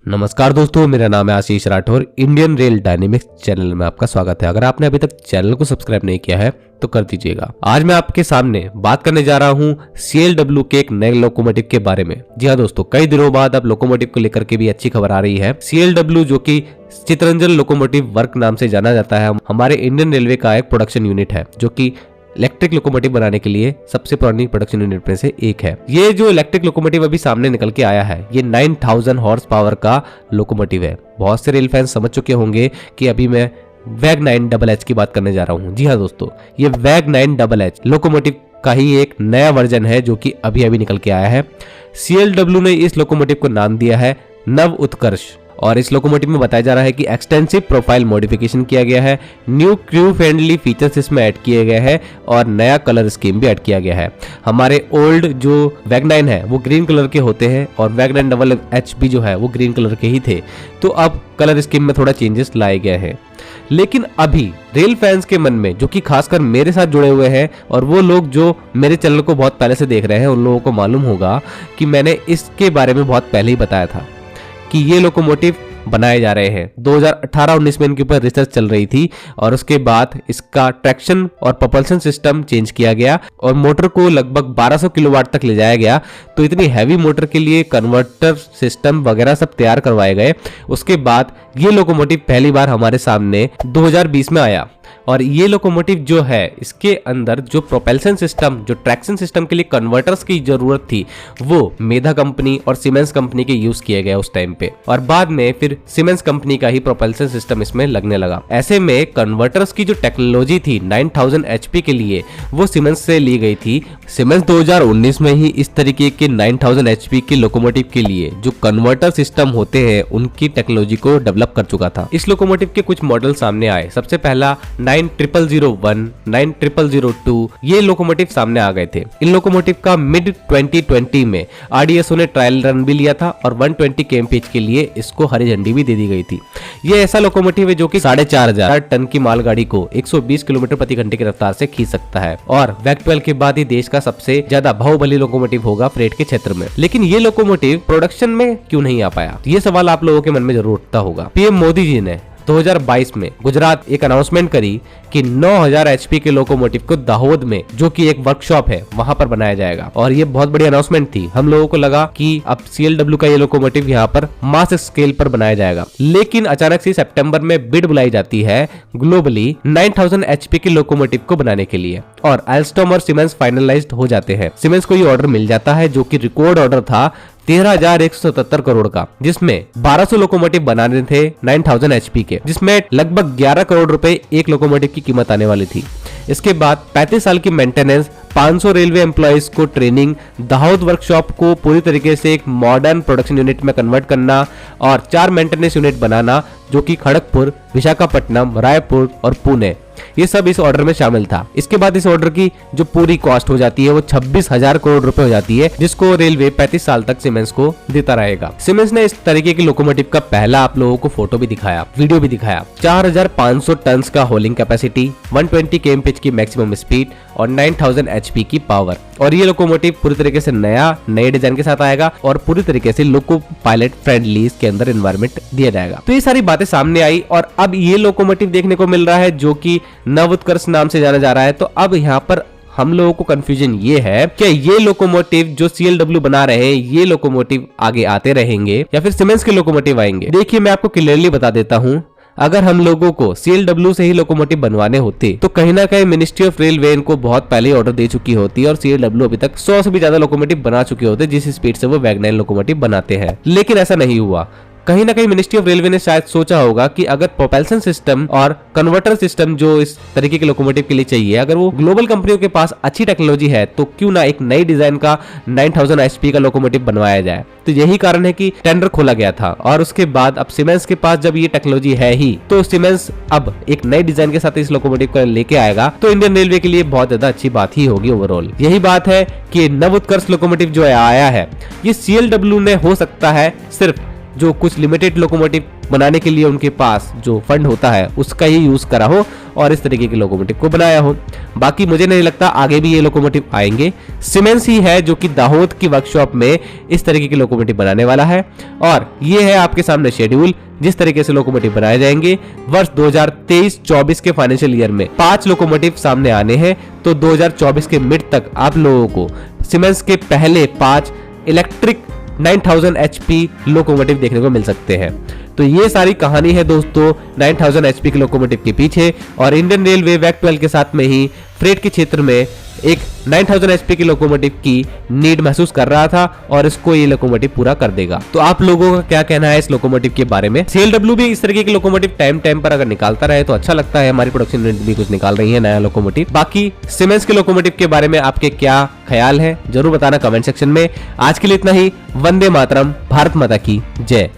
नमस्कार दोस्तों, मेरा नाम है Ashish Rathore. Indian rail dynamics channel में आपका स्वागत है। अगर आपने अभी तक चैनल को सब्सक्राइब नहीं किया है तो कर दीजिएगा। आज मैं आपके सामने बात करने जा रहा हूं CLW के एक नए लोकोमोटिव के बारे में। जी हाँ दोस्तों, कई दिनों बाद अब लोकोमोटिव को लेकर के भी अच्छी खबर आ रही है। CLW जो कि चितरंजन लोकोमोटिव वर्क नाम से जाना जाता है, हमारे इंडियन रेलवे का एक प्रोडक्शन यूनिट है जो कि इलेक्ट्रिक लोकोमोटिव बनाने के लिए सबसे पुरानी प्रोडक्शन यूनिट में से एक है। ये जो इलेक्ट्रिक लोकोमोटिव अभी सामने निकल के आया है, ये 9000 हॉर्स पावर का लोकोमोटिव है। बहुत से रेल फैंस समझ चुके होंगे कि अभी मैं वैग 9HH की बात करने जा रहा हूँ। जी हाँ दोस्तों, ये वैग 9HH लोकोमोटिव का ही एक नया वर्जन है जो कि अभी निकल के आया है। CLW ने इस लोकोमोटिव को नाम दिया है नव उत्कर्ष, और इस लोकोमोटिव में बताया जा रहा है कि एक्सटेंसिव प्रोफाइल मॉडिफिकेशन किया गया है, न्यू क्रू फ्रेंडली फीचर्स इसमें ऐड किए गए हैं और नया कलर स्कीम भी ऐड किया गया है। हमारे ओल्ड जो वैग 9 है वो ग्रीन कलर के होते हैं और वैग 9HH भी जो है वो ग्रीन कलर के ही थे, तो अब कलर स्कीम में थोड़ा चेंजेस लाए गए हैं। लेकिन अभी रेल फैंस के मन में, जो कि खासकर मेरे साथ जुड़े हुए हैं और वो लोग जो मेरे चैनल को बहुत पहले से देख रहे हैं, उन लोगों को मालूम होगा कि मैंने इसके बारे में बहुत पहले ही बताया था कि ये लोकोमोटिव बनाए जा रहे हैं। 2018-19 में इनके ऊपर रिसर्च चल रही थी और उसके बाद इसका ट्रैक्शन और propulsion सिस्टम चेंज किया गया और मोटर को लगभग 1200 किलोवाट तक ले जाया गया। तो इतनी हैवी मोटर के लिए कन्वर्टर सिस्टम वगैरह सब तैयार करवाए गए। उसके बाद ये लोकोमोटिव पहली बार हमारे सामने 2020 में आया और ये लोकोमोटिव जो है, इसके अंदर जो प्रोपल्शन सिस्टम, जो ट्रैक्शन सिस्टम के लिए कन्वर्टर्स की जरूरत थी, वो मेधा कंपनी और सीमेंस कंपनी के यूज किए गए उस टाइम पे, और बाद में फिर सीमेंस कंपनी का ही प्रोपल्शन सिस्टम इसमें लगने लगा। ऐसे में कन्वर्टर्स की जो टेक्नोलॉजी थी 9000 HP के लिए, वो सीमेंस से ली गई थी। सीमेंस 2019 में ही इस तरीके के 9000 HP के लोकोमोटिव के लिए जो कन्वर्टर सिस्टम होते हैं उनकी टेक्नोलॉजी को डेवलप कर चुका था। इस लोकोमोटिव के कुछ मॉडल सामने आए। सबसे पहला 9001, 9002 ये लोकोमोटिव सामने आ गए थे। इन लोकोमोटिव का मिड 2020 में RDSO ने ट्रायल रन भी लिया था और 120 kmph के लिए इसको हरी झंडी भी दे दी गई थी। ये ऐसा लोकोमोटिव है जो कि 4500 टन की मालगाड़ी को 120 किलोमीटर प्रति घंटे की रफ्तार से खींच सकता है और वैग 12 के बाद ही देश का सबसे ज्यादा बाहुबली लोकोमोटिव होगा फ्रेट के क्षेत्र में। लेकिन ये लोकोमोटिव प्रोडक्शन में क्यों नहीं आ पाया, ये सवाल आप लोगों के मन में जरूर उठता होगा। PM मोदी जी ने 2022 में गुजरात एक अनाउंसमेंट करी कि 9000 HP के लोकोमोटिव को दाहोद में, जो कि एक वर्कशॉप है, वहां पर बनाया जाएगा। और ये बहुत बड़ी अनाउंसमेंट थी। हम लोगों को लगा कि अब CLW का ये लोकोमोटिव यहाँ पर मास स्केल पर बनाया जाएगा। लेकिन अचानक से सितंबर में बिड बुलाई जाती है ग्लोबली 9000 HP के लोकोमोटिव को बनाने के लिए और एल्स्टॉम और सीमेंस फाइनलाइज्ड हो जाते हैं। सीमेंस को ये ऑर्डर मिल जाता है जो कि रिकॉर्ड ऑर्डर था 13,177 करोड़ का, जिसमें 1200 लोकोमोटिव बनाने थे 9000 HP के, जिसमें लगभग 11 करोड़ रुपए एक लोकोमोटिव की कीमत आने वाली थी। इसके बाद 35 साल की मेंटेनेंस, 500 रेलवे एम्प्लॉइज को ट्रेनिंग, दाहोद वर्कशॉप को पूरी तरीके से एक मॉडर्न प्रोडक्शन यूनिट में कन्वर्ट करना और 4 मेंटेनेंस यूनिट बनाना जो कि खड़गपुर, विशाखापट्टनम, रायपुर और पुणे, ये सब इस ऑर्डर में शामिल था। इसके बाद इस ऑर्डर की जो पूरी कॉस्ट हो जाती है वो 26,000 करोड़ रुपए हो जाती है, जिसको रेलवे 35 साल तक सीमेंस को देता रहेगा। सीमेंस ने इस तरीके की लोकोमोटिव का पहला आप लोगों को फोटो भी दिखाया, वीडियो भी दिखाया। 4500 टन का होलिंग कैपेसिटी, 120 kmph की मैक्सिमम स्पीड और 9000 HP की पावर। और ये लोकोमोटिव पूरी तरीके से नए डिजाइन के साथ आएगा और पूरी तरीके से लोको पायलट फ्रेंडली इसके अंदर एनवायरनमेंट दिया जाएगा। तो ये सारी बातें सामने आई और अब ये लोकोमोटिव देखने को मिल रहा है जो कि नव उत्कर्ष नाम से जाना जा रहा है। तो अब यहाँ पर हम लोगों को कंफ्यूजन ये है कि ये लोकोमोटिव जो CLW बना रहे हैं, ये लोकोमोटिव आगे आते रहेंगे या फिर सीमेंस के लोकोमोटिव आएंगे। देखिए, मैं आपको क्लियरली बता देता हूँ, अगर हम लोगों को CLW से ही लोकोमोटिव बनवाने होते तो कहीं ना कहीं मिनिस्ट्री ऑफ रेलवे इनको बहुत पहले ऑर्डर दे चुकी होती और CLW अभी तक 100 से भी ज्यादा लोकोमोटिव बना चुके होते जिस स्पीड से वो वैग 9 लोकोमोटिव बनाते हैं। लेकिन ऐसा नहीं हुआ। कहीं ना कहीं मिनिस्ट्री ऑफ रेलवे ने शायद सोचा होगा कि अगर प्रोपल्शन सिस्टम और कन्वर्टर सिस्टम जो इस तरीके के लोकोमोटिव के लिए चाहिए, अगर वो ग्लोबल कंपनियों के पास अच्छी टेक्नोलॉजी है तो क्यों ना एक नई डिजाइन का 9000 HP का लोकोमोटिव बनवाया जाए। तो यही कारण है कि टेंडर खोला गया था और उसके बाद अब सीमेंस के पास जब ये टेक्नोलॉजी है ही, तो सीमेंस अब एक नई डिजाइन के साथ इस लोकोमोटिव को लेके आएगा तो इंडियन रेलवे के लिए बहुत ज्यादा अच्छी बात ही होगी ओवरऑल। यही बात है कि नव उत्कर्ष लोकोमोटिव जो आया है, ये CLW ने हो सकता है सिर्फ जो कुछ लिमिटेड लोकोमोटिव बनाने के लिए उनके पास जो फंड होता है उसका ही यूज करा हो और इस तरीके के लोकोमोटिव को बनाया हो। बाकी मुझे नहीं लगता आगे भी ये लोकोमोटिव आएंगे। सीमेंस ही है जो कि दाहोद की वर्कशॉप में इस तरीके के लोकोमोटिव बनाने वाला है और ये है आपके सामने शेड्यूल जिस तरीके से लोकोमोटिव बनाए जाएंगे। वर्ष 2023-24 के फाइनेंशियल ईयर में 5 लोकोमोटिव सामने आने हैं, तो 2024 के मिड तक आप लोगों को सीमेंस के पहले 5 इलेक्ट्रिक 9000 HP लोकोमोटिव देखने को मिल सकते हैं। तो ये सारी कहानी है दोस्तों 9000 HP के लोकोमोटिव के पीछे, और इंडियन रेलवे वैक 12 के साथ में ही फ्रेट के क्षेत्र में एक 9000 HP की लोकोमोटिव की नीड महसूस कर रहा था और इसको ये लोकोमोटिव पूरा कर देगा। तो आप लोगों का क्या कहना है इस लोकोमोटिव के बारे में? CLW भी इस तरीके के लोकोमोटिव टाइम पर अगर निकालता रहे तो अच्छा लगता है। हमारी प्रोडक्शन यूनिट भी कुछ निकाल रही है नया लोकोमोटिव। बाकी सीमेंस के लोकोमोटिव के बारे में आपके क्या ख्याल है जरूर बताना कमेंट सेक्शन में। आज के लिए इतना ही। वंदे मातरम, भारत माता की जय।